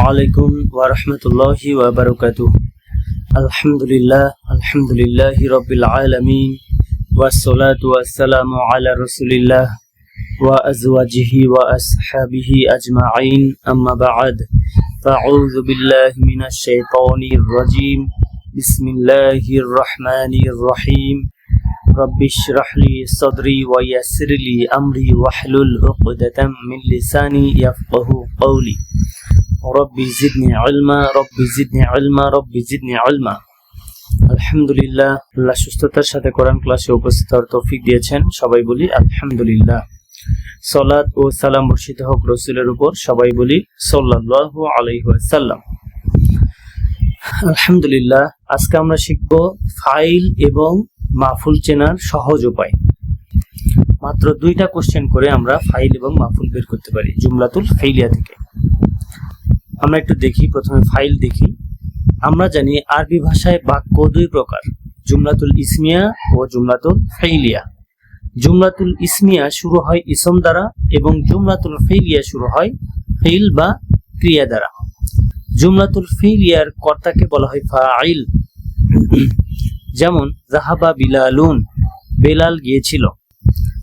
عليكم ورحمة الله وبركاته. الحمد لله رب العالمين والصلاة والسلام على رسول الله وأزواجه وأصحابه أجمعين أما بعد فأعوذ بالله من الشيطان الرجيم بسم الله الرحمن الرحيم رب اشرح لي صدري ويسر لي أمري واحلل عقدة من لساني يفقهوا قولي ربي زدني علما ربي زدني علما ربي زدني علما. আলহামদুলিল্লাহ, আল্লাহ সুস্থতার সাথে কোরআন ক্লাসে উপস্থিত হওয়ার তৌফিক দিয়েছেন। সবাই বলি আলহামদুলিল্লাহ। সালাত ও সালাম বর্ষিত হোক রাসূলের উপর, সবাই বলি সাল্লাল্লাহু আলাইহি ওয়াসাল্লাম। আলহামদুলিল্লাহ, আজকে আমরা শিখব ফাইল এবং মাফুল চেনার সহজ উপায়। মাত্র দুইটা কোশ্চেন করে আমরা ফাইল এবং মাফুল বের করতে পারি জুমলাতুল ফাইলিয়া থেকে। আমরা একটু দেখি, প্রথমে ফাইল দেখি। আমরা জানি আরবি ভাষায় বাক্য দুই প্রকার, জুমলাতুল ইসমিয়া ও জুমলাতুল ফাইলিয়া। জুমলাতুল ইসমিয়া শুরু হয় ইসম দ্বারা এবং জুমলাতুল ফাইলিয়া শুরু হয় ফাইল বা ক্রিয়া দ্বারা। জুমলাতুল ফাইলিয়ার কর্তাকে বলা হয় ফাইল। যেমন যাহাবা বিলালুন, বেলাল গিয়েছিল।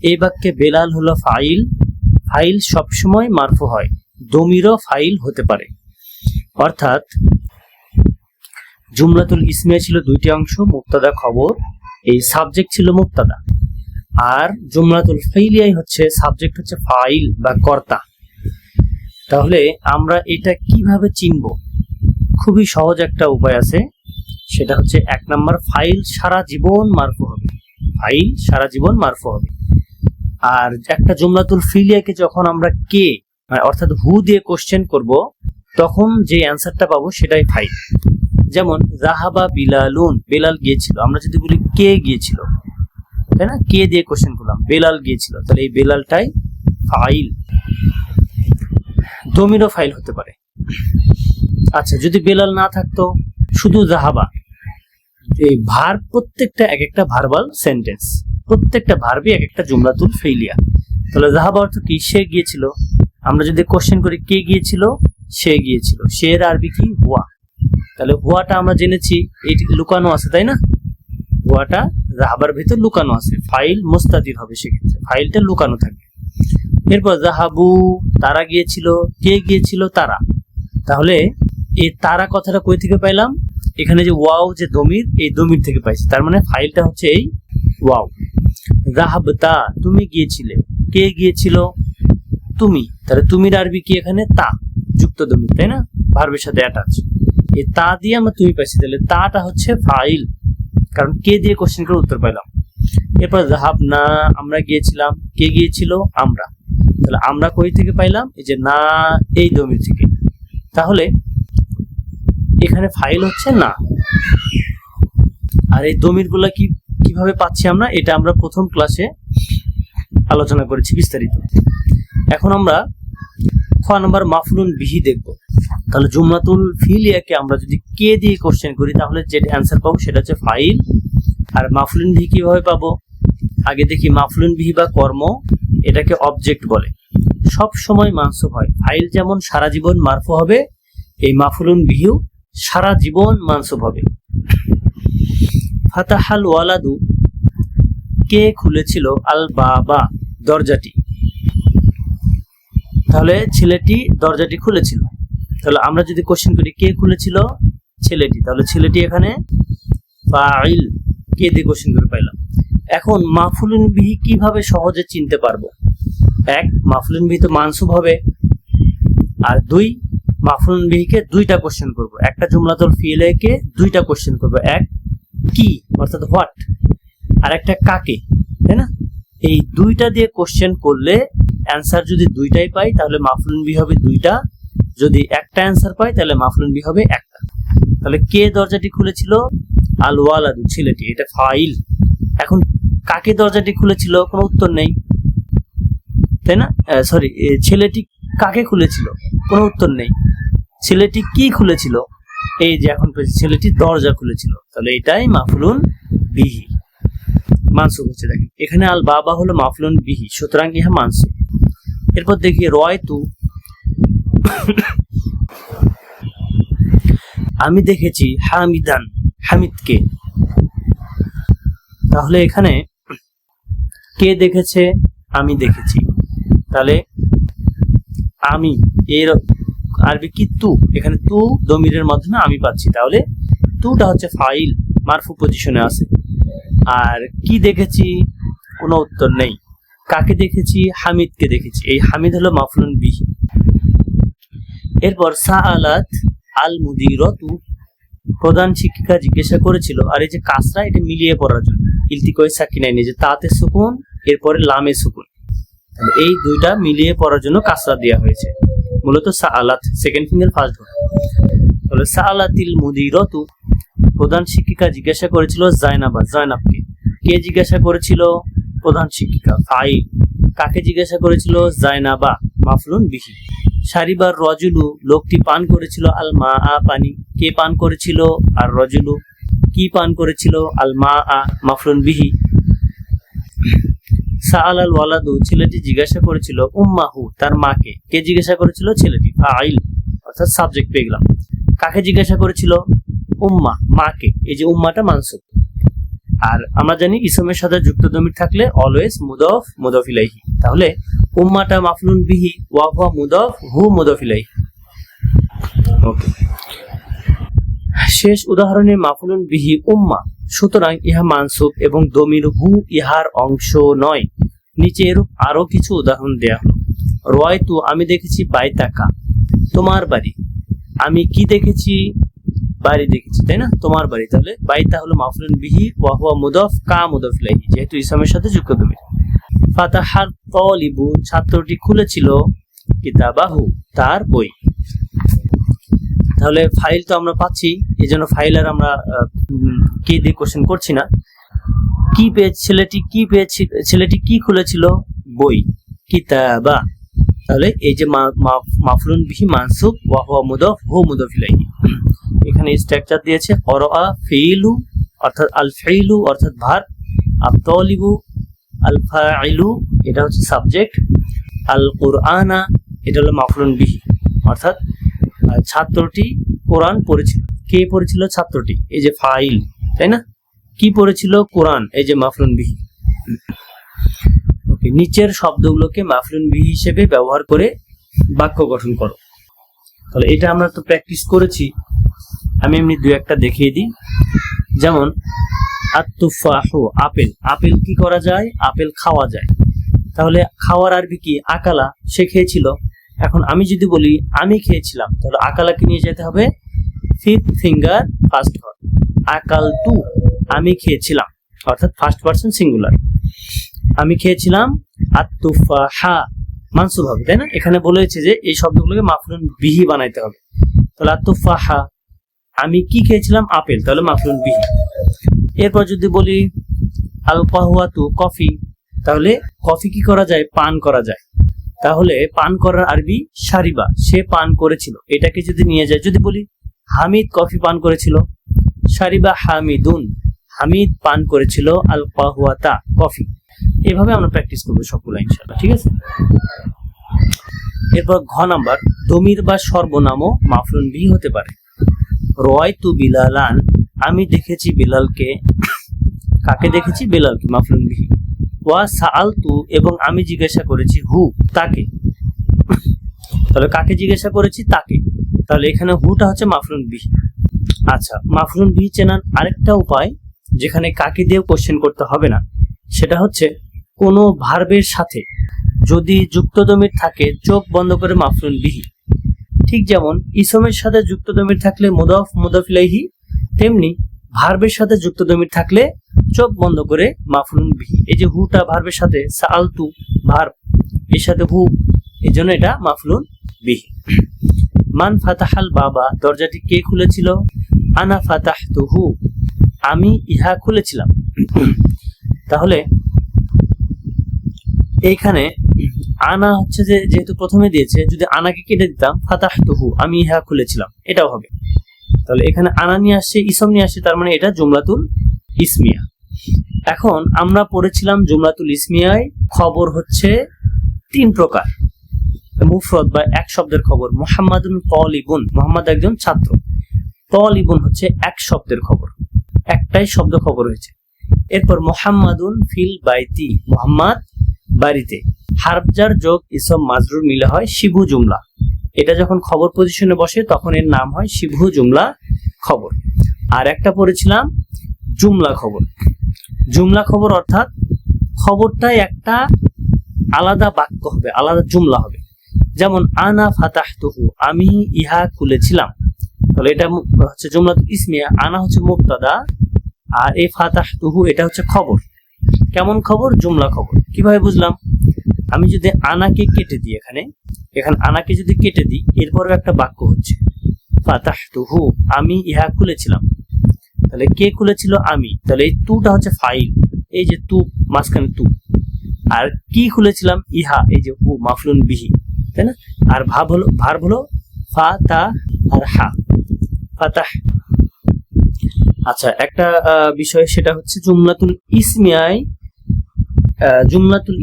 এই বাক্যে বেলাল হলো ফাইল। ফাইল সবসময় মারফু হয়, দমিরও ফাইল হতে পারে। অর্থাৎ জুমলাতুল ইসমিয়া ছিল দুইটি অংশ, মুবতাদা খবর, এই সাবজেক্ট ছিল মুবতাদা। আর জুমলাতুল ফাইলিয়াই হচ্ছে সাবজেক্ট, হচ্ছে ফাইল বা কর্তা। তাহলে আমরা এটা কিভাবে চিনব? খুবই সহজ একটা উপায় আছে, সেটা হচ্ছে 1 নাম্বার, ফাইল সারা জীবন মারফু হবে। ফাইল সারা জীবন মারফু হবে। আর একটা জুমলাতুল ফাইলিয়াকে যখন আমরা কে অর্থাৎ হু দিয়ে কোশ্চেন করব, তখন যে অ্যান্সারটা পাবো সেটাই ফাইল। যেমন যাহাবা বিলালুন, বেলাল গিয়েছিল। আমরা যদি বলি কে গিয়েছিল, তাই না, কে দিয়ে কোশ্চেন করলাম, বেলাল গিয়েছিল, তাহলে এই বেলালটাই ফাইল। দমিরও ফাইল হতে পারে। আচ্ছা, যদি বেলাল না থাকতো, শুধু যাহাবা, এই ভার্ব প্রত্যেকটা এক একটা ভার্বাল সেন্টেন্স, প্রত্যেকটা ভার্বই এক একটা জুমলাতুল ফাইলিয়া। তাহলে যাহাবা অর্থ কি? সে গিয়েছিল। আমরা যদি কোশ্চেন করি কে গিয়েছিল, সে গিয়েছিল, সে এর আরবি কি? হুয়া। তাহলে হুয়াটা আমরা জেনেছি এটি লুকানো আছে, তাই না? হুয়াটা যাহাবার ভিতর লুকানো আছে, ফাইল মুস্তাতির হবে, সেক্ষেত্রে ফাইলটা লুকানো থাকবে। এরপর যাহাবু, তারা গিয়েছিল। কে গিয়েছিল? তারা। তাহলে এই তারা কথাটা কই থেকে পাইলাম? এখানে যে ওয়াও যে দমির, এই দমির থেকে পাইছি। তার মানে ফাইলটা হচ্ছে এই ওয়াও। যাহাবতা, তুমি গিয়েছিলে। কে গিয়েছিল? তুমি। তাহলে তুমির আরবি কি? এখানে তা, যুক্ত দমির, তাই না, ভার্বের সাথে অ্যাটাচ। এই তা দিয়ে আমরা তুমি পাইছি, তাহলে তাটা হচ্ছে ফাইল, কারণ কে দিয়ে কোশ্চেন করে উত্তর পাইলাম। এরপর যাহাবনা, আমরা গিয়েছিলাম। কে গিয়েছিল? আমরা। তাহলে আমরা কই থেকে পাইলাম? এই যে না, এই দমির থেকে। তাহলে এখানে ফাইল হচ্ছে না। আর এই দমিরগুলা কিভাবে পাচ্ছি আমরা, এটা আমরা প্রথম ক্লাসে আলোচনা করেছি বিস্তারিত। এখন আমরা 6 নম্বর মাফুলুন বিহি দেখব। তাহলে জুমলাতুল ফাইলিয়াকে আমরা যদি কে দিয়ে কোশ্চেন করি, তাহলে যেটা অ্যান্সার পাবো সেটা হচ্ছে ফাইল। আর মাফুলুন বিহি কিভাবে পাবো? আগে দেখি, মাফুলুন বিহি বা কর্ম, এটাকে অবজেক্ট বলে, সব সময় মানসুব হয়। ফাইল যেমন সারা জীবন মারফু হবে, এই মাফুলুন বিহিও সারা জীবন মানসুব হবে। ফাতাহাল ওয়ালাদু, কে খুলেছিল? আল বাবা, দরজাটি। তাহলে ছেলেটি দরজাটি খুলেছিল। তাহলে আমরা যদি কোশ্চেন করি কে খুলেছিল? ছেলেটি। তাহলে ছেলেটি এখানে ফাইল, কে দিয়ে কোশ্চেন করে পাইলাম। এখন মাফুলুন বিহি কিভাবে সহজে চিনতে পারবো? 1, মাফুলুন বিহি তো মানসুব হবে। আর 2, মাফুলুন বিহিকে দুইটা কোশ্চেন করব। একটা জুমলাতুল ফাইলিয়াকে দুইটা কোশ্চেন করব, এক কি অর্থাৎ হোয়াট, আর একটা কাকে, তাই না? এই দুইটা দিয়ে কোশ্চেন করলে অ্যান্সার যদি দুইটাই পাই, তাহলে মাফুলুন বিহি হবে দুইটা। যদি একটা অ্যান্সার পাই, তাহলে মাফুলুন বিহি হবে একটা। তাহলে কে দরজাটি খুলেছিল? আল ওয়ালাদু, ছেলেটি, এটা ফাইল। এখন কাকে দরজাটি খুলেছিল? কোনো উত্তর নেই, তাই না? সরি, ছেলেটি কাকে খুলেছিল? কোনো উত্তর নেই। ছেলেটি কি খুলেছিল? এই যে এখন ছেলেটি দরজা খুলেছিল। তাহলে এটাই মাফুলুন বিহি, মানসুব হচ্ছে। দেখেন এখানে আল বাবা হলো মাফুলুন বিহি, সুতরাং ইহা মানসুব। এরপর দেখি রয়তু, আমি দেখেছি হামিদান, হামিদকে। তাহলে এখানে কে দেখেছে, আমি দেখেছি। তাহলে আমি এর আরবি কি তু, এখানে তু দমিরের মাধ্যমে আমি পাচ্ছি, তাহলে তুটা হচ্ছে ফাইল, মারফু পজিশনে আছে। আর কি দেখেছি, কোনো উত্তর নেই। কাকে দেখেছি, হামিদকে দেখেছি, এই হামিদ হলো মাফলুন বিহি। এরপর সাআলাত আল মুদিরাতু, প্রধান শিক্ষিকা জিজ্ঞাসা করেছিল। আর এই যে কাসরা, এটা মিলিয়ে পড়ার জন্য ইলতিকায়ে সাকিনাইন, যে তাতে সুকুন এরপরে লামে সুকুন, এই দুইটা মিলিয়ে পড়ার জন্য কাসরা দেওয়া হয়েছে। মূলত সাআলাত সেকেন্ড ফিঙ্গার ফার্স্ট ধর। তাহলে সাআলাতিল মুদিরাতু, প্রধান শিক্ষিকা জিজ্ঞাসা করেছিল জাইনাবা, জাইনাবকে। কে জিজ্ঞাসা করেছিল, প্রধান শিক্ষিকা, ফাইল। কাকে জিজ্ঞাসা করেছিল, জাইনাবা, মাফলুন বিহি। সারিবার রজুলু, লোকটি পান করেছিল আল মা আ, পানি। কে পান করেছিল, আর রজুলু, কি পান করেছিল, আল মা আ, মাফলুন বিহি। সাআল আল ওয়ালাদু, ছেলেটি জিজ্ঞাসা করেছিল উম্মাহু, তার মাকে। কে জিজ্ঞাসা করেছিল, ছেলেটি, ফাইল অর্থাৎ সাবজেক্ট পেয়ে গেলাম। কাকে জিজ্ঞাসা করেছিল, উম্মা, মাকে। এই যে উম্মাটা মানসুব। আর আমরা জানি ইসমের সাথে যুক্ত দমির থাকলে অলওয়েজ মুদফ, মুদফ ইলাইহি। তাহলে উম্মাটা মাফলুন বিহি, ওয়া হুয়া মুদফ, হু মুদফ ইলাইহি। ওকে, শেষ উদাহরণে মাফলুন বিহি উম্মা, সুতরাং ইহা মানসুব এবং দমির হু ইহার অংশ নয়। নিচে এরূপ আরো কিছু উদাহরণ দেয়া হলো। রয়তু, আমি দেখেছি, বাইতাকা, তোমার বাড়ি। আমি কি দেখেছি, বাড়ি দেখেছি, তাই না, তোমার বাড়ি। তাহলে বাইতা হলো মাফলুন বিহি, ওয়া হুয়া মুদফ, কা মুদফ ইলাইহি, যেহেতু ইসমের সাথে যুক্ত দমির। ফাতাহার তালিবু, ছাত্রটি খুলেছিল কিতাবাহু, তার বই। তাহলে ফাইল তো আমরা পাচ্ছি, এই জন্য ফাইল আর আমরা কে দিয়ে কোশ্চেন করছি না। কি পেয়েছে ছেলেটি, কি পেয়েছে ছেলেটি, কি খুলেছিল, বই, কিতাবা। তাহলে এই যে মাফলুন বিহি মানসুব, ওয়া হুয়া মুদফ, হু মুদফ ইলাইহি। এখানে স্ট্রাকচার দিয়েছে, অরআ ফিলু অর্থাৎ আল ফিলু অর্থাৎ ভার্ব, আত তালিবু আল ফাইলু এটা হচ্ছে সাবজেক্ট, আল কুরআনা এটা হলো মাফলুন বিহি অর্থাৎ ছাত্রটি কোরআন পড়েছিল। কে পড়েছিল, ছাত্রটি, এই যে ফাইল, তাই না। কি পড়েছিল, কোরআন, এই যে মাফলুন বিহি। ওকে, নিচের শব্দগুলোকে মাফলুন বিহি হিসেবে ব্যবহার করে বাক্য গঠন করো। তাহলে এটা আমরা তো প্র্যাকটিস করেছি, আমি এমনি দুই একটা দেখিয়ে দিই। যেমন আত-তুফাহু, আপেল। আপেল কি করা যায়, আপেল খাওয়া যায়। তাহলে খাওয়ার আরবি কি, আকালা, সে খেয়েছিল। এখন আমি যদি বলি আমি খেয়েছিলাম, তাহলে আকালাকে নিয়ে যেতে হবে ফিফথ ফিঙ্গার ফার্স্ট ভার্ব, আকাল তু, আমি খেয়েছিলাম অর্থাৎ ফার্স্ট পারসন সিঙ্গুলার, আমি খেয়েছিলাম। আত-তুফাহা মানসুব হবে, তাই না। এখানে বলেছে যে এই শব্দগুলোকে মাফলুন বিহি বানাইতে হবে। তাহলে আত-তুফাহা, আমি কি খেয়েছিলাম, আপেল, তাহলে মাফলুন বিহি। এরপর যদি বলি আল কাহওয়াতু, কফি, তাহলে কফি কি করা যায়, পান করা যায়। তাহলে পান করার আরবি শারিবা, সে পান করেছিল। এটাকে যদি নিয়ে যায়, যদি বলি হামিদ কফি পান করেছিল, শারিবা হামিদুন, হামিদ পান করেছিল আল কাহওয়াতা, কফি। এভাবে আমরা প্র্যাকটিস করবো সবগুলো ইনশাআল্লাহ, ঠিক আছে। এরপর ঘ নাম্বার, দমির বা সর্বনামও মাফলুন বিহি হতে পারে। রয়তু বিলালান, আমি দেখেছি বিলালকে। কাকে দেখেছি, বিলালকে, মাফলুন বিহি। ওয়া সাআলতু, এবং আমি জিজ্ঞাসা করেছি, হু, তাকে। তাহলে কাকে জিজ্ঞাসা করেছি, তাকে। তাহলে এখানে হুটা হচ্ছে মাফলুন বিহি। আচ্ছা, মাফলুন বিহি চেনার আরেকটা উপায়, যেখানে কাকে দিয়ে কোশ্চেন করতে হবে না, সেটা হচ্ছে কোনো ভার্বের সাথে যদি যুক্ত দমির থাকে, চোখ বন্ধ করে মাফলুন বিহি। ঠিক যেমন ইসমের সাথে যুক্ত দমির থাকলে মুদফ, মুদফ ইলাইহি, তেমনি ভার্বের সাথে যুক্ত দমির থাকলে চোখ বন্ধ করে মাফলুন বিহি। এই যে হুটা ভার্বের সাথে, সাআলতু ভার্ব, এর সাথে হু, এই জন্য এটা মাফলুন বিহি। মান ফাতাহাল বাবা, দরজাটি কে খুলেছিল, আনা ফাতাহতুহু, আমি ইহা খুলেছিলাম। তাহলে এইখানে আনা হচ্ছে যে যেহেতু প্রথমে দিয়েছে, যদি আনাকে কেটে দিতাম ফাতাহতুহু, আমি ইহা খুলেছিলাম, এটাও হবে। তাহলে এখানে আনা নিয়ে আসছে, ইসম নিয়ে আসছে, তার মানে এটা জুমলাতুল ইসমিয়া। এখন আমরা পড়েছিলাম জুমলাতুল ইসমিয়ায় খবর হচ্ছে তিন প্রকার, মুফরদ বা এক শব্দের খবর। মুহাম্মাদুন তালিবুন, মুহাম্মদ একজন ছাত্র। তালিবুন হচ্ছে এক শব্দের খবর, একটাই শব্দ খবর হয়েছে। এরপর মুহাম্মাদুন ফিল বাইতি, মুহাম্মদ বাড়িতে, হারফজার যোগ ইসম মাজরুর মিলে হয় শিবু জুমলা। এটা যখন খবর পজিশনে বসে তখন এর নাম হয় শিবু জুমলা খবর। আর একটা পড়েছিলাম জুমলা খবর। জুমলা খবর অর্থাৎ খবরটাই একটা আলাদা বাক্য হবে, আলাদা জুমলা হবে। যেমন আনা ফাতাহতুহু, আমি ইহা খুলেছিলাম। তাহলে এটা হচ্ছে জুমলাতুল ইসমিয়া। আনা হচ্ছে মুবতাদা আর এই ফাতাহতুহু এটা হচ্ছে খবর। কেমন খবর? জুমলা খবর। কিভাবে বুঝলাম? আমি যদি আনাকে কেটে দিই, এখানে আনাকে যদি কেটে দিই, এরপরও একটা বাক্য হচ্ছে ফাতাহতুহু, আমি ইহা খুলেছিলাম। তাহলে কে খুলেছিল? আমি। তাহলে এই তুটা হচ্ছে ফাইল, এই যে তু মাঝখানে তু। আর কি খুলেছিলাম? ইহা, এই যে হু মাফলুন বিহি, তাই না? আর ভার্ব হলো ফাতা আর হা, ফাতাহ। আচ্ছা, একটা বিষয় সেটা হচ্ছে জুমলাতুল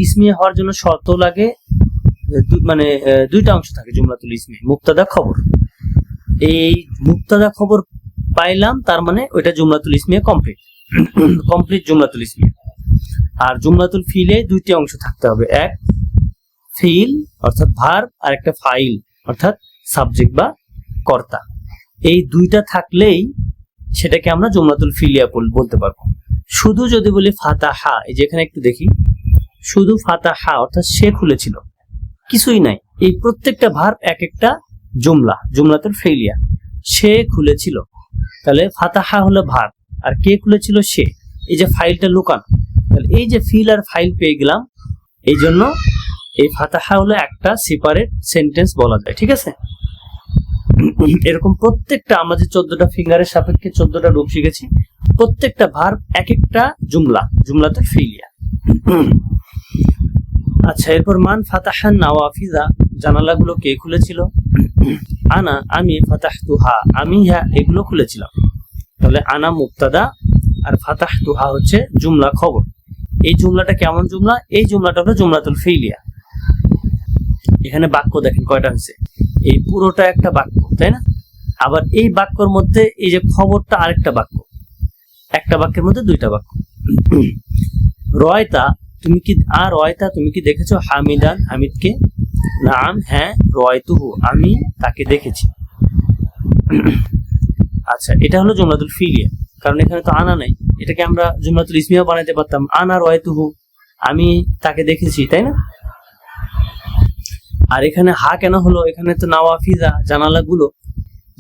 ইসমিয়া হওয়ার জন্য শর্ত লাগে, মানে দুইটা অংশ থাকে জুমলাতুল ইসমিয়া, মুবতাদা খবর। এই মুবতাদা খবর পাইলাম, তার মানে ওইটা জুমলাতুল ইসমিয়া কমপ্লিট জুমলাতুল ইসমিয়া। আর জুমলাতুল ফিলে দুইটি অংশ থাকতে হবে, এক ফিল অর্থাৎ ভার্ব, আর একটা ফাইল অর্থাৎ সাবজেক্ট বা কর্তা। এই দুইটা থাকলেই সেটাকে আমরা জুমলাতুল ফিলিয়া বলতে পারবো। শুধু যদি বলি ফাতাহা, এই যে এখানে একটু দেখি, শুধু ফাতাহা অর্থাৎ সে খুলেছিল, কিছুই নাই। এই প্রত্যেকটা ভার্ব এক একটা জুমলাতুল ফিলিয়া। সে খুলেছিল, তাহলে ফাতাহা হলো ভার্ব, আর কে খুলেছিল? সে। এই যে ফাইলটা লুকানো, তাহলে এই যে ফিল আর ফাইল পেয়ে গেলাম, এই জন্য এই ফাতাহা হলো একটা সেপারেট সেন্টেন্স বলা যায়। ঠিক আছে? এরকম প্রত্যেকটা আমরা যে 14টা ফিঙ্গারের সাপেক্ষে 14টা রূপ শিখেছি, প্রত্যেকটা ভার্ব এক একটা জুমলাতুল ফিলিয়া। আচ্ছা, এরপর মান ফাতাহান নাওয়াফিজা, জানালাগুলো কে খুলেছিল? আনা, আমি, ফাতাহতুহা, আমি ইহা এগুলো খুলেছিলাম। তাহলে আনা মুবতাদা আর ফাতাহতুহা হচ্ছে জুমলা খবর। এই জুমলাটা কেমন জুমলা? এই জুমলাটা হলো জুমলাতুল ফিলিয়া। এখানে বাক্য দেখেন কয়টা হয়েছে, এই পুরোটা একটা বাক্য, তাই না? আবার এই বাক্যর মধ্যে এই যে খবরটা আরেকটা বাক্য, একটা বাক্যের মধ্যে দুইটা বাক্য। রয়তা, তুমি কি দেখেছো? হামিদান, হামিদকে। নাম, হ্যাঁ। রয়তুহু, আমি তাকে দেখেছি। আচ্ছা, এটা হলো জুমলাতুল ফিলিয়া, কারণ এখানে তো আনা নাই। এটাকে আমরা জুমলাতুল ইসমিয়া বানাইতে পারতাম, আনা রয়তুহু, আমি তাকে দেখেছি, তাই না? আর এখানে হা কেন হলো? এখানে তো নাওয়াফিজা, জানালাগুলো,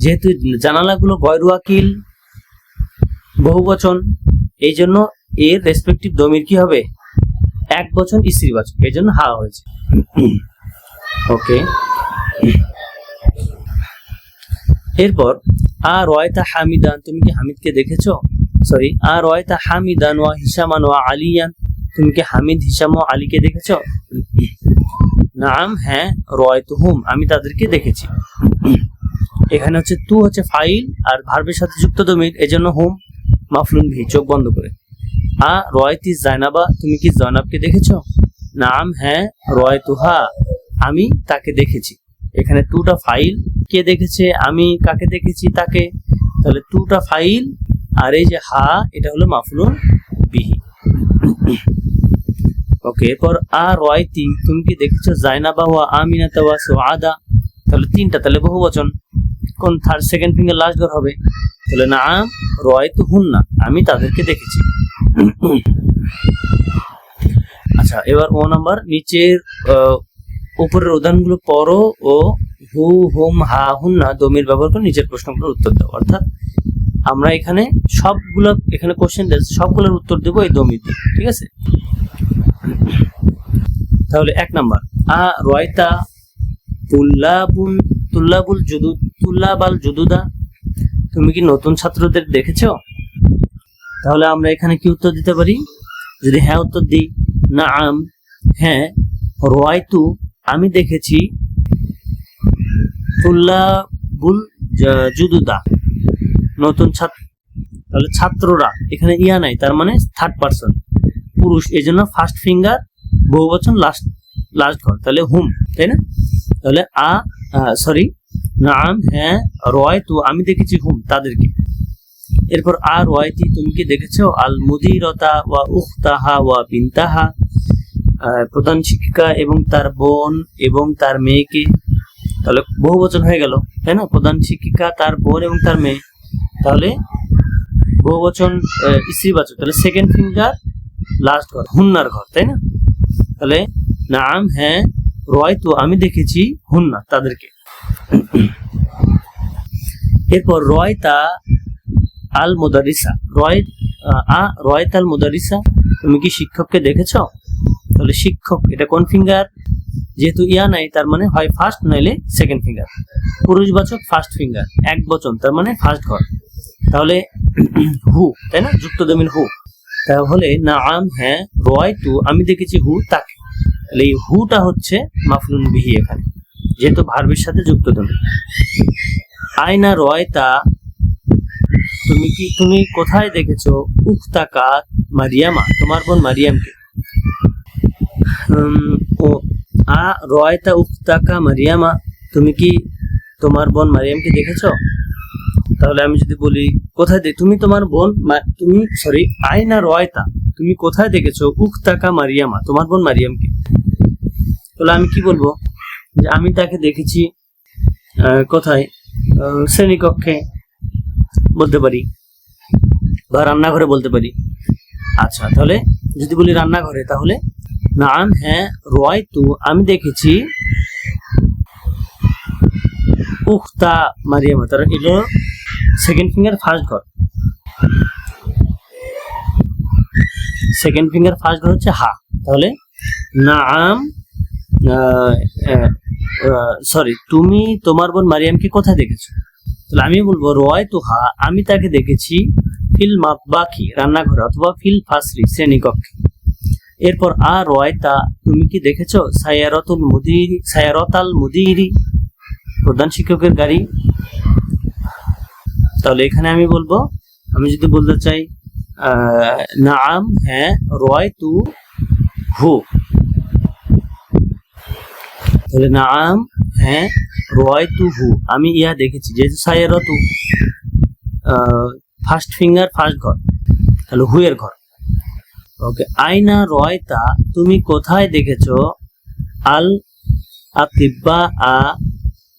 যেহেতু জানালাগুলো গয়রু আকিল বহুবচন, এই জন্য এর রেসপেক্টিভ দমির কি হবে? এক বচন স্ত্রীবাচক, এই জন্য হা হয়েছে। ওকে, এরপর আর রয়তা হামিদান, তুমি কি হামিদকে দেখেছো? সরি, আর রয়তা হামিদান ওয়া হিশামান ওয়া আলিয়ান, তুমি কি হামিদ, হিশাম ও আলীকে দেখেছো? নাম, হ্যাঁ। রয়তুহুম, আমি তাদেরকে দেখেছি। এখানে হচ্ছে তু হচ্ছে ফাইল আর ভার্বের সাথে যুক্ত দমির, এজন্য হুম মাফলুন ভি, চোখ বন্ধ করে। রয়তি জাইনাবা, তুমি কি জয়নাবকে দেখেছো? নাম, হ্যাঁ। রয়তুহা, আমি তাকে দেখেছি। এখানে তুটা ফাইল, কে দেখেছে? আমি। কাকে দেখেছি? তাকে। তাহলে তুটা ফাইল আর এই যে হা, এটা হলো মাফলুন বিহি। ওকে, এরপর রয়তি, তুমি কি দেখেছো? জাইনাবা ওয়া আমিনাতা ওয়া সুআদা, তাহলে তিনটা, তাহলে বহুবচন। কোন সেকেন্ড ফিঙ্গার লাস্ট ঘর হবে? তাহলে নাম রয়তুহুন্না, আমি তাদেরকে দেখেছি। আচ্ছা, এবার ও নাম্বার, নিচের উপরের উদাহরণগুলো পড়ো ও হু, হুম, হা, হুন্না দমির ব্যবহার করে নিচের প্রশ্নগুলোর উত্তর দাও। অর্থাৎ আমরা এখানে কোশ্চেন সবগুলোর উত্তর দেবো এই দমির দিয়ে। ঠিক আছে? তাহলে 1 নাম্বার, রয়তা তুল্লাবাল জুদুদা, তুমি কি নতুন ছাত্রদের দেখেছো? তাহলে আমরা এখানে কি উত্তর দিতে পারি? যদি হ্যাঁ উত্তর দিই, নাআম, হ্যাঁ। রয়তু, আমি দেখেছি। তুল্লাবুল জুদুদা, নতুন ছাত্র। তাহলে ছাত্ররা, এখানে ইয়া নাই, তার মানে থার্ড পারসন পুরুষ, এই জন্য ফার্স্ট ফিঙ্গার বহুবচন লাস্ট ঘর, তাহলে হুম, তাই না? তাহলে নাম হ্যাঁ, রায়তু আমি দেখেছি হুম তাদেরকে। এরপর আর রায়তি তুমি কি দেখেছো আল মুদিরতা ওয়া উখতাহা ওয়া বিনতাহা, প্রধান শিক্ষিকা এবং তার বোন এবং তার মেয়েকে। তাহলে বহু বচন হয়ে গেল, তাই না? প্রধান শিক্ষিকা, তার বোন এবং তার মেয়ে, তাহলে বহু বচন স্ত্রীবাচক। তাহলে সেকেন্ড ফিঙ্গার লাস্ট ঘর, হুন্নার ঘর, তাই না? তাহলে নাম হ্যাঁ, রায়তু আমি দেখেছি হুন্না তাদেরকে। এরপর রয়তা আল মুদারিসা, রয়ত আল মুদারিসা তুমি কি শিক্ষককে দেখেছো? তাহলে শিক্ষক এটা কোন ফিঙ্গার? যেহেতু ইয়া নাই তার মানে হয় ফার্স্ট নাইলে সেকেন্ড ফিঙ্গার। পুরুষবাচক ফার্স্ট ফিঙ্গার, এক বচন তার মানে ফার্স্ট ঘর। তাহলে হু, তাই না? যুক্ত দমির হু। তাহলে নাম হ্যাঁ, রায়তু আমি দেখেছি হু তাকে। তাহলে এই হুটা হচ্ছে মাফলুন বিহি এখানে, যেহেতু ভার্বের সাথে যুক্ত দমির। আয়না রয়তা তুমি কোথায় দেখেছো উখতাকা মারিয়ামা তোমার বোন মারিয়ামকে। রয়তা উখতাকা মারিয়ামা তুমি কি তোমার বোন মারিয়ামকে দেখেছো? তাহলে আমি যদি বলি কোথায় তুমি তোমার বোন আয়না রয়তা তুমি কোথায় দেখেছো উখতাকা মারিয়ামা তোমার বোন মারিয়ামকে। তাহলে আমি কি বলবো যে আমি তাকে দেখেছি কোথায়, শ্রেণীকক্ষে বলতে পারি, বা রান্নাঘরে বলতে পারি। আচ্ছা, তাহলে যদি বলি রান্নাঘরে, তাহলে নাম হ্যাঁ, রায়তু আমি দেখেছি উখতা মারিয়ামা, তার এলো সেকেন্ড ফিঙ্গার ফার্স্ট ঘর। সেকেন্ড ফিঙ্গার ফার্স্ট ঘর হচ্ছে হা। তাহলে নাম তুমি তোমার বোন মারিয়ামকে কোথায় দেখেছো? তাহলে আমি বলবো রায়তু হা আমি তাকে দেখেছি ফিল মাতবাখি রান্নাঘরে, অথবা ফিল ফাসরি শ্রেণীকক্ষে। এরপর আর রয়তা তুমি কি দেখেছো সায়ারাতাল মুদিরি প্রধান শিক্ষকের গাড়ি। তাহলে এখানে আমি বলবো, আমি যদি বলতে চাই নাম হ্যাঁ, রায়তু হু, তাহলে নাম হ্যাঁ, রায়তু হু আমি ইহা দেখেছি, যেহেতু সায়ারাতু ফার্স্ট ফিঙ্গার ফার্স্ট ঘর, তাহলে হু এর ঘর। ওকে, আয়না রয়তা তুমি কোথায় দেখেছো আল আতিব্বা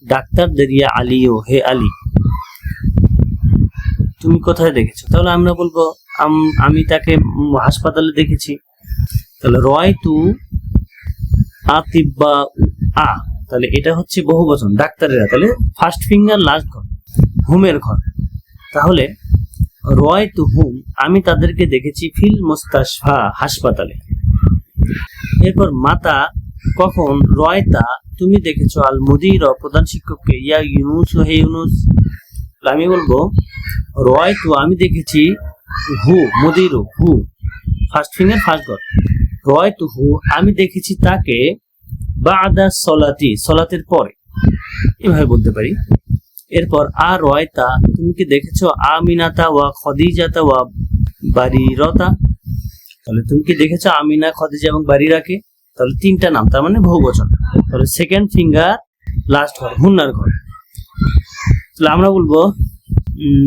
ডাক্তারদের, ইয়া আলিও হে আলী তুমি কোথায় দেখেছো? তাহলে আমরা বলবো আমি তাকে হাসপাতালে দেখেছি। তাহলে রায়তু আতিব্বা তাহলে এটা হচ্ছে বহু বচন ডাক্তারেরা, তাহলে ফার্স্ট ফিঙ্গার লাস্ট ঘর, হুমের ঘর। তাহলে রায়তু হুম আমি তাদেরকে দেখেছি ফিল মুস্তাশফা হাসপাতালে। এরপর মাতা কখন রয়তা তুমি দেখেছো আল মুদির প্রধান শিক্ষককে, ইয়া ইউনুস হে ইউনুস। আমি বলবো রায়তু আমি দেখেছি হু মুদির হু ফার্স্ট ফিঙ্গার ফার্স্ট ঘর, রায়তু হু আমি দেখেছি তাকে বাদা সলাতের পরে, এভাবে বলতে পারি। এরপর আর রয়তা তুমি কি দেখেছো আমিনাতা ওয়া খদিজাতা ওয়া বারিরতা, তাহলে তুমি কি দেখেছো আমিনা, খদিজা এবং বারিরাকে। তাহলে তিনটা নাম, তার মানে বহু বচন। তাহলে সেকেন্ড ফিঙ্গার লাস্ট ঘর, হুন্নার ঘর। তাহলে আমরা বলবো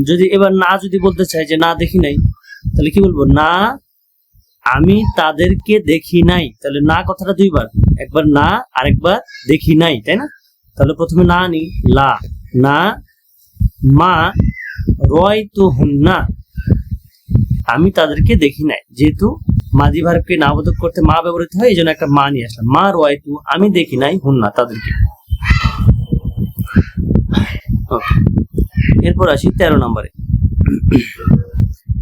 যদি এবার না যদি বলতে চাই যে না দেখি নাই, তাহলে কি বলবো না আমি তাদেরকে দেখি নাই। তাহলে না কথাটা দুইবার, একবার না আরেকবার দেখি নাই, তাই না? তাহলে প্রথমে না নি লা, না মা রায়তু হুন্না আমি তাদেরকে দেখি নাই, যেহেতু মাদি ভার্বকে নাবোধক করতে মা ব্যবহৃত হয়, এই জন্য একটা মা নিয়ে আসলাম। মা রায়তু আমি দেখি নাই হুন্না তাদেরকে। এরপর আসি 13 নম্বরে।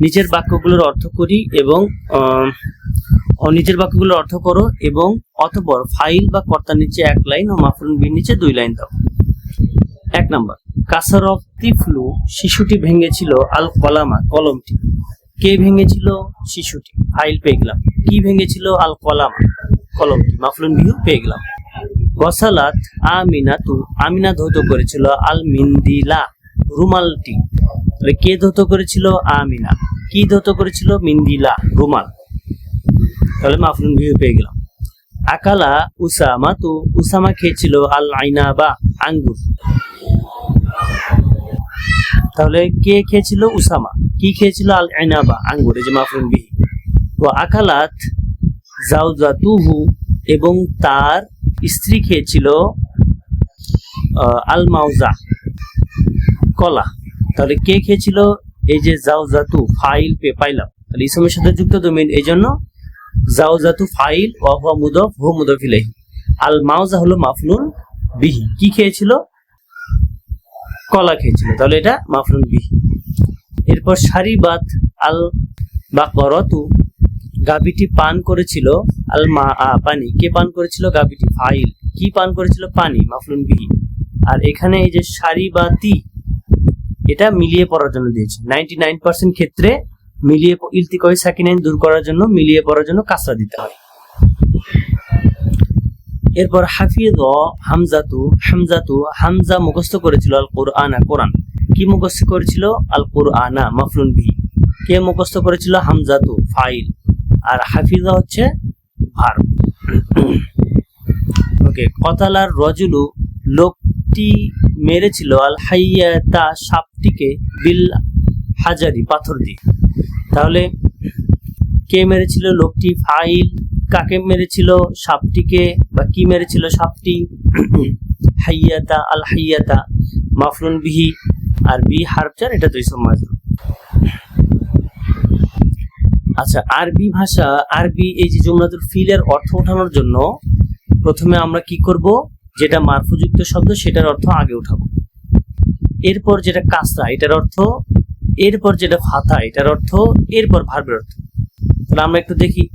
নিচের বাক্যগুলোর অর্থ করি এবং নিচের বাক্যগুলোর অর্থ করো এবং অতঃপর ফাইল বা কর্তার নিচে এক লাইন ও মাফউলুন বিহির নিচে 2 লাইন দাও। 1 নম্বর, কাসারত তিফলু শিশুটি ভেঙেছিল আল কলামা কলমটি। কে ভেঙেছিল? শিশুটি। ফাইল পেয়ে গেলাম। কি ভেঙেছিল? আল কলামা কলমটি। মাফউলুন বিহি পেয়ে গেলাম। গসালাত আমিনাতু আমিনা ধৌত করেছিল আল মিন্দিলা রুমালটি। তাহলে কে ধৌত করেছিল? আমিনা। কি ধৌত করেছিল? মিন্দিলা রুমাল। তাহলে মাফউলুন বিহি পেয়ে গেলাম। আকালা উসামা তু উসামা খেয়েছিল আল আইনাবা আঙ্গুর। তাহলে কে খেয়েছিল? উসামা। কি খেয়েছিল? আল ইনাবা, আঙ্গুর, এই যে মাফরুন বিহি। ওয়া আকালাত জাওজাতুহু, এবং তার স্ত্রী খেয়েছিল আল মাউজা, কলা। তাহলে কে খেয়েছিল? এই যে জাওজাতু, ফাইল পাইলাম, তাহলে ইসমের সাথে যুক্ত দমির, এই জন্য জাওজাতু ফাইল, ওয়া হুয়া মুদাফ, হুয়া মুদাফ ইলাইহি। আল মাউজা হলো মাফলুন বিহি। কি খেয়েছিল? কলা খেয়েছিল, তাহলে এটা মাফলুন বিহি। এরপর শারিবাত আল বাকরাতু, গাভীটি পান করেছিল আল মা, পানি। কে পান করেছিল? গাভীটি। ফাইল, কি পান করেছিল? পানি, মাফলুন বিহি। আর এখানে এই যে শারিবাতি, এটা মিলিয়ে পড়ার জন্য দিয়েছে। 99% ক্ষেত্রে মিলিয়ে, ইলতিকাই সাকিনাইন দূর করার জন্য, মিলিয়ে পড়ার জন্য কাসরা দিতে হয়। এরপর হাফিজ হামজাতু, হামজা মুখস্থ করেছিল আল কুরআনা, কোরআন। কি মুখস্থ করেছিল? আল কুরআনা, মাফলুন বিহি। কে মুখস্থ করেছিল? হামজাতু, ফাইল। আর হাফিজা হচ্ছে ভার্ব। ওকে। কতালার রজুলু, লোকটি মেরেছিল আল হাইয়াতা, সাপটিকে, বিল হাজারি, পাথর দিয়ে। তাহলে কে মেরেছিল? লোকটি। ফাইল। কাকে মেরেছিল? সাপটিকে, বা কি মেরেছিল? সাপটি। হাইয়াতা, আল হাইয়াতা, মাফলুন বিহি। আর বি হারফ, এটা তো ইসম মাজরুর। আচ্ছা, আরবি ভাষা, আরবি এই যে জুমলাতুল ফিলের অর্থ ওঠানোর জন্য প্রথমে আমরা কি করব? যেটা মারফুযুক্ত শব্দ সেটার অর্থ আগে উঠাবো, এরপর যেটা কাসরা এটার অর্থ, এরপর যেটা ফাথা এটার অর্থ, এরপর ভার্বের অর্থ। তাহলে আমরা একটু দেখি,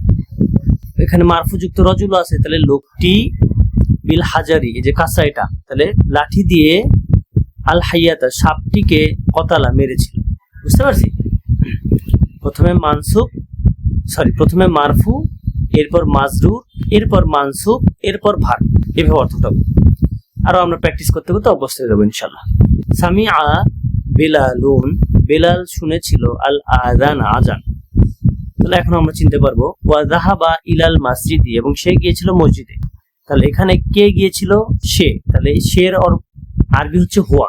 এখানে মারফুযুক্ত রজুল আছে, তাহলে লোকটি বিল হাজারি, এই যে কাসরা এটা, তাহলে লাঠি দিয়ে আল হাইয়াতা, সাপটিকে, কতালা, মেরেছিল। বুঝতে পারছি? প্রথমে মারফু, এরপর মাজরুর, এরপর মানসুব, এরপর ভার্ব, এভাবে অর্থটা। আরো আমরা প্র্যাকটিস করতে করতে অভ্যস্ত হয়ে যাবো ইনশাআল্লাহ। সামিআ বেলালুন, বেলাল শুনেছিল আল আযান, আযান। তাহলে এখন আমরা চিনতে পারবো ওয়া যাহাবা ইলাল মাসজিদি, এবং সে গিয়েছিল মসজিদে। তাহলে এখানে কে গিয়েছিল? সে। তাহলে শের আরবি হচ্ছে হুয়া।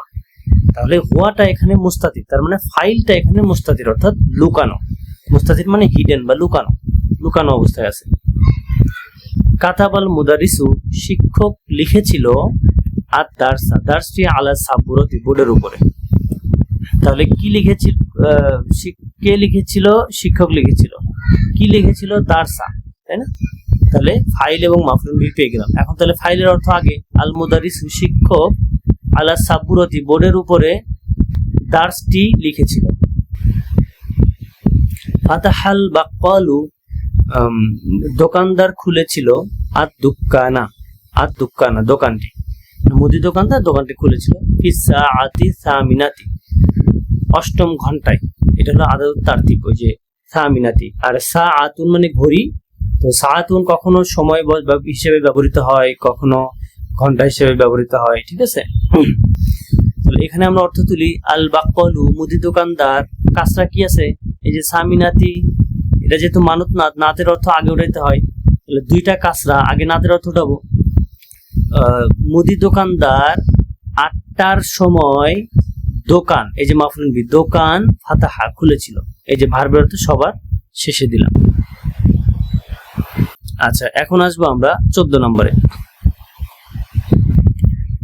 তাহলে হুয়াটা এখানে মুস্তাতির, তার মানে ফাইলটা এখানে মুস্তাতির, অর্থাৎ লুকানো। মুস্তাতির মানে হিডেন বা লুকানো, লুকানো অবস্থায় আছে। কাতাবাল মুদারিসু, শিক্ষক লিখেছিল আর দারসা, দারসটি আলা সাবুরতি, বোর্ডের উপরে। তাহলে কি লিখেছিল? কে লিখেছিল? শিক্ষক লিখেছিল। কি লিখেছিল? দারসা, তাই না? তাহলে ফাইল এবং মাফলুন বিহি পেয়ে গেলাম। এখন তাহলে ফাইলের অর্থ আগে, আল মুদারিসু, শিক্ষক, আলা সাবুরতি, বোর্ডের উপরে দারসটি লিখেছিল। ফাতাহাল বাক্কালু, দোকানদার খুলেছিল আদ দুক্কানা, দোকানটি, মুদি দোকানদার দোকানটি খুলেছিল। ফিসসাআতি সামিনাতি, অষ্টম ঘন্টায়। এটা হলো আদাদুত তারতিব, ওই যে সামিনাতি। আর সাআতুন মানে ঘড়ি। তো সাআতুন কখনো সময় হিসেবে ব্যবহৃত হয়, কখনো ঘন্টা হিসেবে ব্যবহৃত হয়, ঠিক আছে? তাহলে এখানে আমরা অর্থ তুলি, আল বাক্কালু, মুদি দোকানদার, কাসরা কি আছে? এই যে সামিনাতি, এটা যেহেতু মানত নাত, নাতের অর্থ আগে উঠাইতে হয়, তাহলে দুইটা কাসরা, আগে নাতের অর্থ উঠাবো। মুদি দোকানদার 8টার সময় দোকান, এই যে মাফলুন বিহি, দোকান ফাতাহা, খুলেছিল। এই যে ভার্বের অর্থ সবার শেষে দিলাম। আচ্ছা, এখন আসবো আমরা 14 নম্বরে।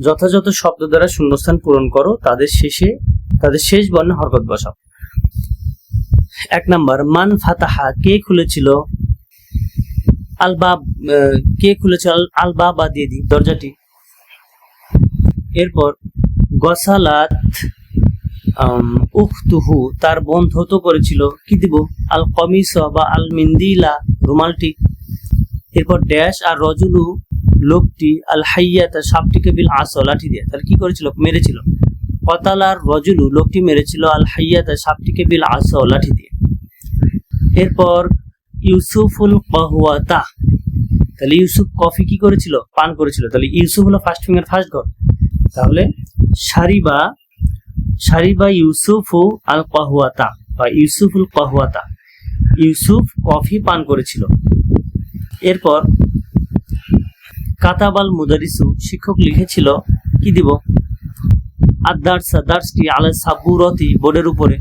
যথাযথ শব্দ দ্বারা শূন্যস্থান পূরণ করো, তাদের শেষ বর্ণে হরকত বসাও। 1 নাম্বার, মান ফাতাহা, কে খুলেছিল? আল বাব, কে খুলেছিল? আল বাবা দিয়ে দিই, দরজাটি। এরপর গসালাত উখতুহু, তার বোন ধৌত করেছিল। কি দিব? আল কমিস বা আল মিন্দিলা, রুমালটি। এরপর ড্যাশ আর রজুলু, লোকটি, আল হাইয়াতা, সাপটিকে, বিল আসা, লাঠি দিয়ে। তাহলে কি করেছিল? মেরেছিল। কতালার রজুলু, লোকটি মেরেছিল আল হাইয়াতা, সাপটিকে, বিল আসা, লাঠি দিয়ে। এরপর ইউসুফুল কাহওয়াতা, তাহলে ইউসুফ কফি কি করেছিল? পান করেছিল। তাহলে ইউসুফ হলো ফার্স্ট ফিঙ্গার, ফার্স্ট ঘর। তাহলে শারিবা ইউসুফু আল কাহওয়াতা, বা ইউসুফুল কাহওয়াতা, ইউসুফ কফি পান করেছিল। এরপর কাতাবাল মুদারিসু, শিক্ষক লিখেছিল। কি দিব? আদ-দারসা দার্সটি আলা সাবুরতি বোর্ডের উপরে।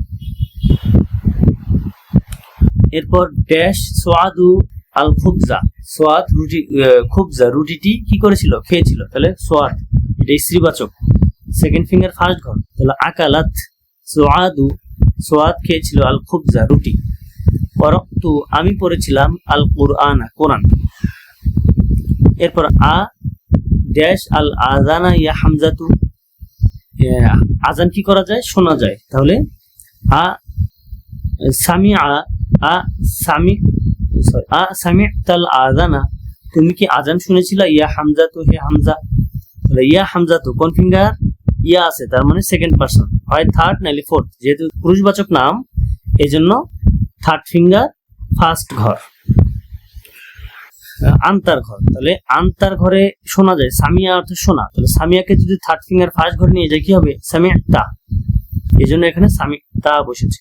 এরপর ড্যাশ সোয়াদু আল খুবজা, সোয়াদ রুটি, খুবজা রুটিটি কি করেছিল, খেয়েছিল, তাহলে সোয়াদ এটা স্ত্রীবাচক, সেকেন্ড ফিঙ্গার ফার্স্ট ঘর, তাহলে আকালাত সোয়াদু, সোয়াদ খেয়েছিল আল খুবজা রুটি। ওয়ারাকতু আমি পড়েছিলাম আল কুরআনা কোরআন। এরপর আ ড্যাশ আল আযানা ইয়া হামজাতু, আজান কি করা যায়, শোনা যায়, তাহলে আ সামিআ আ সামি সরি আ সামিআতাল আযানা, তুমি কি আজান শুনেছিলা, ইয়া হামজাতু হে হামজা, তাহলে ইয়া হামজাতু কোন ফিঙ্গার, ইয়া আছে তার মানে সেকেন্ড পারসন, হয় থার্ড নাইলে ফোর্থ, যেহেতু পুরুষবাচক নাম এই জন্য থার্ড ফিঙ্গার ফার্স্ট ঘর। আন্তার ঘর, তাহলে আন্তার ঘরে শোনা যায়, সামিয়া অর্থ শোনা, তাহলে সামিয়াকে যদি থার্ড ফিঙ্গার ফার্স্ট ঘরে নিয়ে যায় কি হবে, সামিআতা, এই জন্য এখানে সামিআতা বসেছে।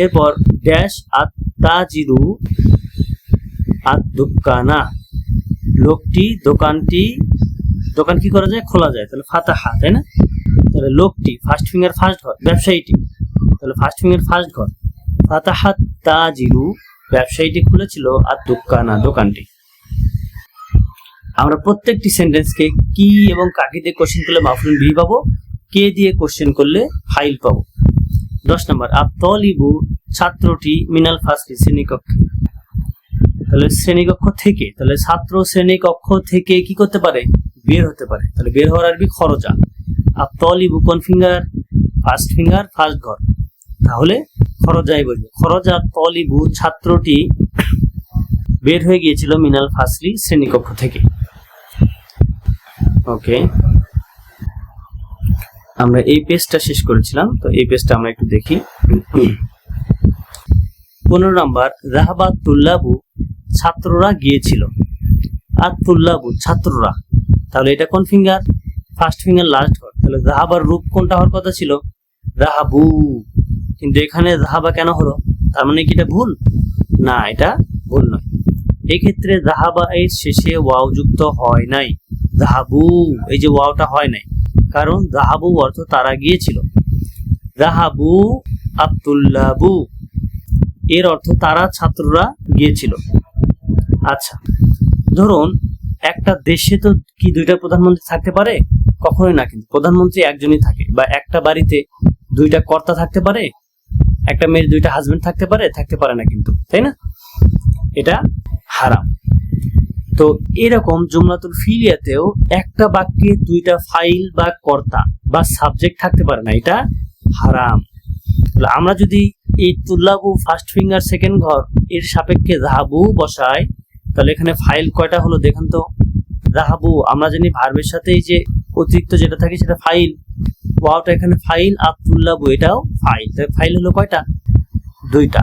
এরপর ড্যাশ আত-তাজিরু আদ-দুক্কানা, লোকটি দোকানটি, দোকান কি করা যায়, খোলা যায়, তাহলে ফাতাহা, তাই না, তাহলে লোকটি ফার্স্ট ফিঙ্গার ফার্স্ট ঘর, ব্যবসায়ীটি, তাহলে ফার্স্ট ফিঙ্গার ফার্স্ট ঘর, ফাতাহাত তাজিরু, ব্যবসায়ীটি খুলেছিল, আর দুক্কানা দোকানটি। আমরা প্রত্যেকটি সেন্টেন্সকে কি এবং কাকে দিয়ে কোশ্চেন করলে মাফউল বিহি পাবো, কে দিয়ে কোশ্চেন করলে ফাইল পাবো। 10 নম্বর আত-তালিবু, ছাত্রটি, মিনাল ফাসলি, শ্রেণীকক্ষে, তাহলে শ্রেণীকক্ষ থেকে, তাহলে ছাত্র শ্রেণীকক্ষ থেকে কি করতে পারে, বের হতে পারে, তাহলে বের হওয়ার আরবি খরজা। আত-তালিবু কোন ফিঙ্গার, ফার্স্ট ফিঙ্গার ফার্স্ট ঘর, তাহলে খরজাই বলবে, খরজা তলিবু, ছাত্রটি বের হয়ে গিয়েছিল, মিনাল ফাসলি, শ্রেণীকক্ষ থেকে। ওকে, আমরা এই পেজটা শেষ করেছিলাম, তো এই পেজটা আমরা একটু দেখি। 15 নম্বর যাহাবাত তুল্লাবু, ছাত্ররা গিয়েছিল, আর তুল্লাবু ছাত্ররা, তাহলে এটা কোন ফিঙ্গার, ফার্স্ট ফিঙ্গার লাস্ট ঘর, তাহলে যাহাবার রূপ কোনটা হওয়ার কথা ছিল, যাহাবু, কিন্তু এখানে যাহাবা কেন হলো, তার মানে কি এটা ভুল, না এটা ভুল নয়। এই ক্ষেত্রে যাহাবা এর শেষে ওয়াও যুক্ত হয় নাই, যাহাবু এই যে ওয়াওটা হয় নাই, কারণ যাহাবু অর্থ তারা গিয়েছিল, যাহাবু আব্দুল্লাবু এর অর্থ তারা ছাত্ররা গিয়েছিল। আচ্ছা, ধরুন একটা দেশে তো কি দুইটা প্রধানমন্ত্রী থাকতে পারে, কখনোই না, কিন্তু প্রধানমন্ত্রী একজনই থাকে, বা একটা বাড়িতে দুইটা কর্তা থাকতে পারে, একটা মেয়ের দুইটা হাজবেন্ড থাকতে পারে না কিন্তু, তাই না, এটা হারাম। তো এরকম জুমলাতুল ফিলিয়াতেও একটা বাক্যে দুইটা ফাইল বা কর্তা বা সাবজেক্ট থাকতে পারে না, এটা হারাম। তাহলে আমরা যদি এই তুল্লাবু ফার্স্ট ফিঙ্গার সেকেন্ড ঘর এর সাপেক্ষে যাহাবু বসাই, তাহলে এখানে ফাইল কয়টা হলো দেখেন তো, যাহাবু আমরা জানি ভার্বের সাথে এই যে অতিরিক্ত যেটা থাকে সেটা ফাইল, ওয়াওটা এখানে ফাইল, আর তুল্লাবু এটাও ফাইল, তাই ফাইল হলো কয়টা, দুইটা।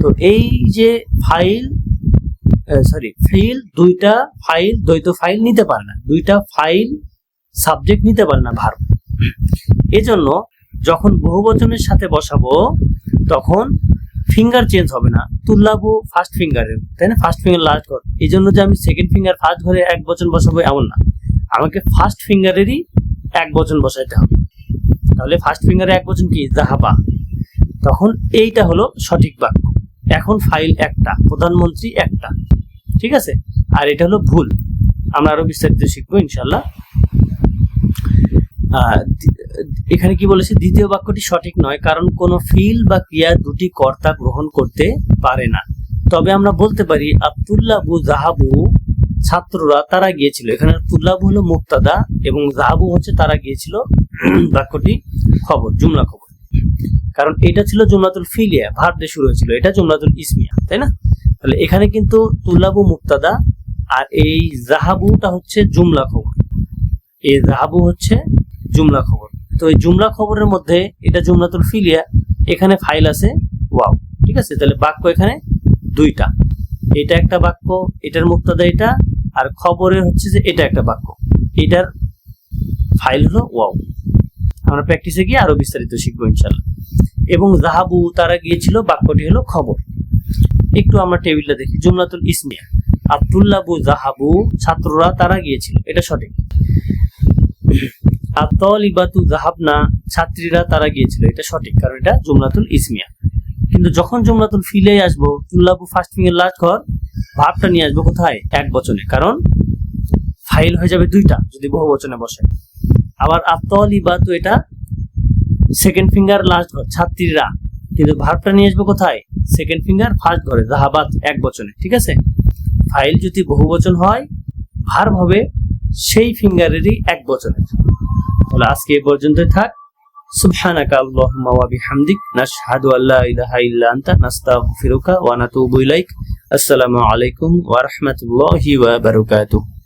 তো এই যে ফাইল ফিল দুইটা ফাইল দ্বৈত ফাইল নিতে পারে না, দুইটা ফাইল সাবজেক্ট নিতে পারে না ভার্ব। এজন্য যখন বহুবচনের সাথে বসাবো তখন ফিঙ্গার চেঞ্জ হবে না, তুল্লাবু ফার্স্ট ফিঙ্গারের, তাই না, ফার্স্ট ফিঙ্গার লাস্ট ঘর, এই জন্য যে আমি সেকেন্ড ফিঙ্গার ফার্স্ট ঘরে এক বচন বসাবো এমন না, আমাকে ফার্স্ট ফিঙ্গারেরই এক বচন বসাইতে হবে। তাহলে ফার্স্ট ফিঙ্গারে এক বচন কি, যাহাবা, তখন এইটা হলো সঠিক বাক্য। এখন ফাইল একটা, প্রধানমন্ত্রী একটা, ঠিক আছে, আর এটা হলো ভুল, আমরা আরো বিস্তারিত শিখবো ইনশাল্লাহ। এখানে কি বলেছে, দ্বিতীয় বাক্যটি সঠিক নয় কারণ কোনো ফিল বা ক্রিয়া দুটি কর্তা গ্রহণ করতে পারে না, তবে আমরা বলতে পারি আব্দুল্লাবু যাহাবু, ছাত্ররা তারা গিয়েছিল, এখানে তুল্লাবু হলো মুবতাদা এবং যাহাবু হচ্ছে তারা গিয়েছিল, বাক্যটি খবর, জুমলা খবর, কারণ এটা ছিল জুমলাতুল ফিলিয়া, ভার্ব দিয়ে শুরু হয়েছিল, এটা জুমলাতুল ইসমিয়া, তাই না। তাহলে এখানে কিন্তু তুল্লাবু মুবতাদা আর এই যাহাবুটা হচ্ছে জুমলা খবর, এই যাহাবু হচ্ছে জুমলা খবর। তো এই জুমলা খবরের মধ্যে এটা জুমলাতুল ফিলিয়া, এখানে ফাইল আছে ওয়াও, ঠিক আছে। তাহলে বাক্য এখানে দুইটা, এটা একটা বাক্য, এটার মুবতাদা এটা, আর খবরের হচ্ছে যে এটা একটা বাক্য, এটার ফাইল হলো ওয়াও। আমরা প্র্যাকটিসে গিয়ে আরো বিস্তারিত শিখবো ইনশাআল্লাহ। এবং যাহাবু তারা গিয়েছিল, বাক্যটি হলো খবর। একটু আমরা টেবিলটা দেখি, জুমলাতুল ইসমিয়া, আব্দুল্লাবু যাহাবু, ছাত্ররা তারা গিয়েছিল, এটা সঠিক। আত-তালিবাতু যাহাবনা, ছাত্রীরা তারা গিয়েছিল, এটা সঠিক, কারণ এটা জুমলাতুল ইসমিয়া। কিন্তু যখন জুমলাতুল ফিলে আসবো, তুল্লাবু ফার্স্ট ফিঙ্গার লাস্ট ঘর, ভাবটা নিয়ে আসবো কোথায়? এক বচনে, কারণ ফাইল হয়ে যাবে দুইটা যদি বহু বচনে বসে। আবার আত-তালিবাতু এটা সেকেন্ড ফিঙ্গার লাস্ট ঘর, ছাত্রীরা, কিন্তু ভার্বটা নিয়ে আসবো কোথায়? সেকেন্ড ফিঙ্গার ফার্স্ট ঘরে, যাহাবাত এক বচনে। ঠিক আছে, ফাইল যদি বহু বচন হয়, ভার্ব হবে সেই ফিঙ্গারেরই এক বচনে। তাহলে আজকে এ পর্যন্তই থাক। সুবহানাকা আল্লাহুম্মা ওয়া বিহামদিক, নাশহাদু আল্লা ইলাহা ইল্লা আনতা, নাস্তাগফিরুকা ওয়া নাতুবু ইলাইক। আসসালামু আলাইকুম ওয়া রাহমাতুল্লাহি ওয়া বারাকাতুহু।